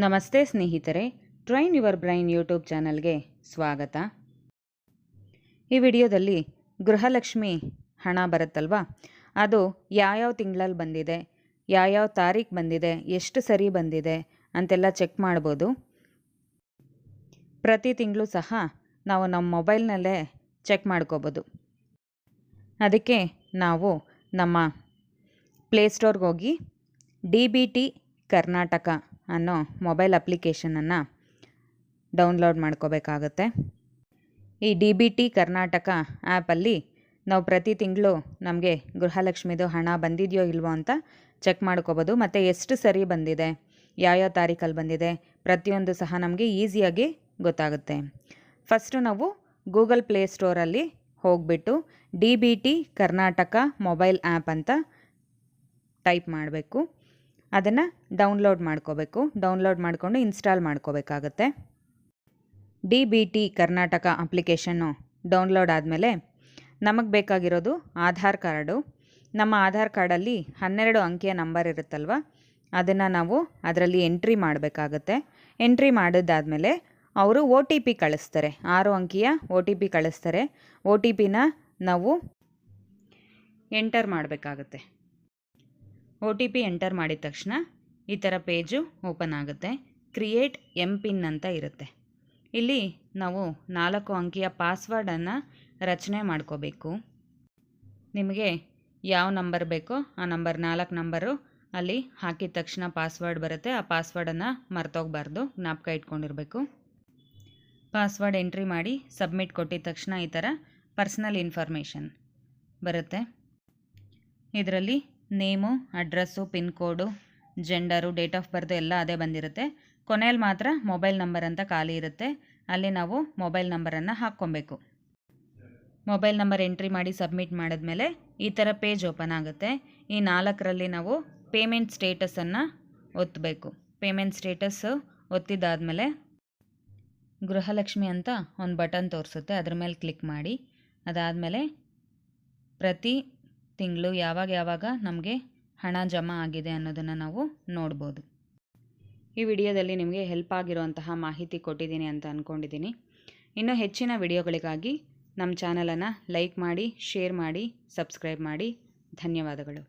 ನಮಸ್ತೆ ಸ್ನೇಹಿತರೆ, train your brain YouTube ಚಾನಲ್ಗೆ ಸ್ವಾಗತ. ಈ ವಿಡಿಯೋದಲ್ಲಿ ಗೃಹಲಕ್ಷ್ಮಿ ಹಣ ಬರುತ್ತಲ್ವಾ, ಅದು ಯಾವ್ಯಾವ ತಿಂಗಳಲ್ಲಿ ಬಂದಿದೆ, ಯಾವ್ಯಾವ ತಾರೀಕು ಬಂದಿದೆ, ಎಷ್ಟು ಸರಿ ಬಂದಿದೆ ಅಂತೆಲ್ಲ ಚೆಕ್ ಮಾಡ್ಬೋದು. ಪ್ರತಿ ತಿಂಗಳು ಸಹ ನಾವು ನಮ್ಮ ಮೊಬೈಲ್ನಲ್ಲೇ ಚೆಕ್ ಮಾಡ್ಕೋಬೋದು. ಅದಕ್ಕೆ ನಾವು ನಮ್ಮ ಪ್ಲೇಸ್ಟೋರ್ಗೆ ಹೋಗಿ DBT ಕರ್ನಾಟಕ ಅನ್ನೋ ಮೊಬೈಲ್ ಅಪ್ಲಿಕೇಶನನ್ನು ಡೌನ್ಲೋಡ್ ಮಾಡ್ಕೋಬೇಕಾಗತ್ತೆ. ಈ DBT ಕರ್ನಾಟಕ ಆ್ಯಪಲ್ಲಿ ನಾವು ಪ್ರತಿ ತಿಂಗಳು ನಮಗೆ ಗೃಹಲಕ್ಷ್ಮಿದು ಹಣ ಬಂದಿದೆಯೋ ಇಲ್ವೋ ಅಂತ ಚೆಕ್ ಮಾಡ್ಕೋಬೋದು. ಮತ್ತು ಎಷ್ಟು ಸರಿ ಬಂದಿದೆ, ಯಾವ್ಯಾವ ತಾರೀಕಲ್ಲಿ ಬಂದಿದೆ, ಪ್ರತಿಯೊಂದು ಸಹ ನಮಗೆ ಈಸಿಯಾಗಿ ಗೊತ್ತಾಗುತ್ತೆ. ಫಸ್ಟು ನಾವು ಗೂಗಲ್ ಪ್ಲೇಸ್ಟೋರಲ್ಲಿ ಹೋಗಿಬಿಟ್ಟು DBT ಕರ್ನಾಟಕ ಮೊಬೈಲ್ ಆ್ಯಪ್ ಅಂತ ಟೈಪ್ ಮಾಡಬೇಕು. ಅದನ್ನು ಡೌನ್ಲೋಡ್ ಮಾಡ್ಕೋಬೇಕು. ಡೌನ್ಲೋಡ್ ಮಾಡಿಕೊಂಡು ಇನ್ಸ್ಟಾಲ್ ಮಾಡ್ಕೋಬೇಕಾಗತ್ತೆ. DBT ಕರ್ನಾಟಕ ಅಪ್ಲಿಕೇಶನ್ನು ಡೌನ್ಲೋಡ್ ಆದಮೇಲೆ ನಮಗೆ ಬೇಕಾಗಿರೋದು ಆಧಾರ್ ಕಾರ್ಡು. ನಮ್ಮ ಆಧಾರ್ ಕಾರ್ಡಲ್ಲಿ 12 ಅಂಕೆಯ ನಂಬರ್ ಇರುತ್ತಲ್ವ, ಅದನ್ನು ನಾವು ಅದರಲ್ಲಿ ಎಂಟ್ರಿ ಮಾಡಬೇಕಾಗತ್ತೆ. ಎಂಟ್ರಿ ಮಾಡಿದ್ದಾದಮೇಲೆ ಅವರು OTP ಕಳಿಸ್ತಾರೆ, 6 ಅಂಕೆಯ OTP ಕಳಿಸ್ತಾರೆ. OTPನ ನಾವು ಎಂಟರ್ ಮಾಡಬೇಕಾಗತ್ತೆ. OTP ಎಂಟರ್ ಮಾಡಿದ ತಕ್ಷಣ ಈ ಥರ ಪೇಜು ಓಪನ್ ಆಗುತ್ತೆ. ಕ್ರಿಯೇಟ್ MPIN ಅಂತ ಇರುತ್ತೆ. ಇಲ್ಲಿ ನಾವು 4 ಅಂಕೆಯ ಪಾಸ್ವರ್ಡನ್ನು ರಚನೆ ಮಾಡ್ಕೋಬೇಕು. ನಿಮಗೆ ಯಾವ ನಂಬರ್ ಬೇಕೋ ಆ ನಂಬರ್ 4 ನಂಬರು ಅಲ್ಲಿ ಹಾಕಿದ ತಕ್ಷಣ ಪಾಸ್ವರ್ಡ್ ಬರುತ್ತೆ. ಆ ಪಾಸ್ವರ್ಡನ್ನು ಮರ್ತೋಗಬಾರ್ದು, ಜ್ಞಾಪಕ ಇಟ್ಕೊಂಡಿರಬೇಕು. ಪಾಸ್ವರ್ಡ್ ಎಂಟ್ರಿ ಮಾಡಿ ಸಬ್ಮಿಟ್ ಕೊಟ್ಟಿದ ತಕ್ಷಣ ಈ ಥರ ಪರ್ಸನಲ್ ಇನ್ಫಾರ್ಮೇಷನ್ ಬರುತ್ತೆ. ಇದರಲ್ಲಿ name, address, pin code, gender, date of birth ಎಲ್ಲ ಅದೇ ಬಂದಿರುತ್ತೆ. ಕೊನೆಯಲ್ಲಿ ಮಾತ್ರ ಮೊಬೈಲ್ ನಂಬರ್ ಅಂತ ಖಾಲಿ ಇರುತ್ತೆ. ಅಲ್ಲಿ ನಾವು ಮೊಬೈಲ್ ನಂಬರನ್ನು ಹಾಕ್ಕೊಬೇಕು. ಮೊಬೈಲ್ ನಂಬರ್ ಎಂಟ್ರಿ ಮಾಡಿ ಸಬ್ಮಿಟ್ ಮಾಡಿದ್ಮೇಲೆ ಈ ಥರ ಪೇಜ್ ಓಪನ್ ಆಗುತ್ತೆ. ಈ 4ರಲ್ಲಿ ನಾವು ಪೇಮೆಂಟ್ ಸ್ಟೇಟಸನ್ನು ಒತ್ತಬೇಕು. ಪೇಮೆಂಟ್ ಸ್ಟೇಟಸ್ಸು ಒತ್ತಿದ್ದಾದಮೇಲೆ ಗೃಹಲಕ್ಷ್ಮಿ ಅಂತ ಒಂದು ಬಟನ್ ತೋರಿಸುತ್ತೆ, ಅದ್ರ ಮೇಲೆ ಕ್ಲಿಕ್ ಮಾಡಿ. ಅದಾದಮೇಲೆ ಪ್ರತಿ ತಿಂಗಳು ಯಾವಾಗ ನಮಗೆ ಹಣ ಜಮಾ ಆಗಿದೆ ಅನ್ನೋದನ್ನು ನಾವು ನೋಡ್ಬೋದು. ಈ ವಿಡಿಯೋದಲ್ಲಿ ನಿಮಗೆ ಹೆಲ್ಪ್ ಆಗಿರುವಂತಹ ಮಾಹಿತಿ ಕೊಟ್ಟಿದ್ದೀನಿ ಅಂತ ಅಂದ್ಕೊಂಡಿದ್ದೀನಿ. ಇನ್ನೂ ಹೆಚ್ಚಿನ ವಿಡಿಯೋಗಳಿಗಾಗಿ ನಮ್ಮ ಚಾನಲನ್ನು ಲೈಕ್ ಮಾಡಿ, ಶೇರ್ ಮಾಡಿ, ಸಬ್ಸ್ಕ್ರೈಬ್ ಮಾಡಿ. ಧನ್ಯವಾದಗಳು.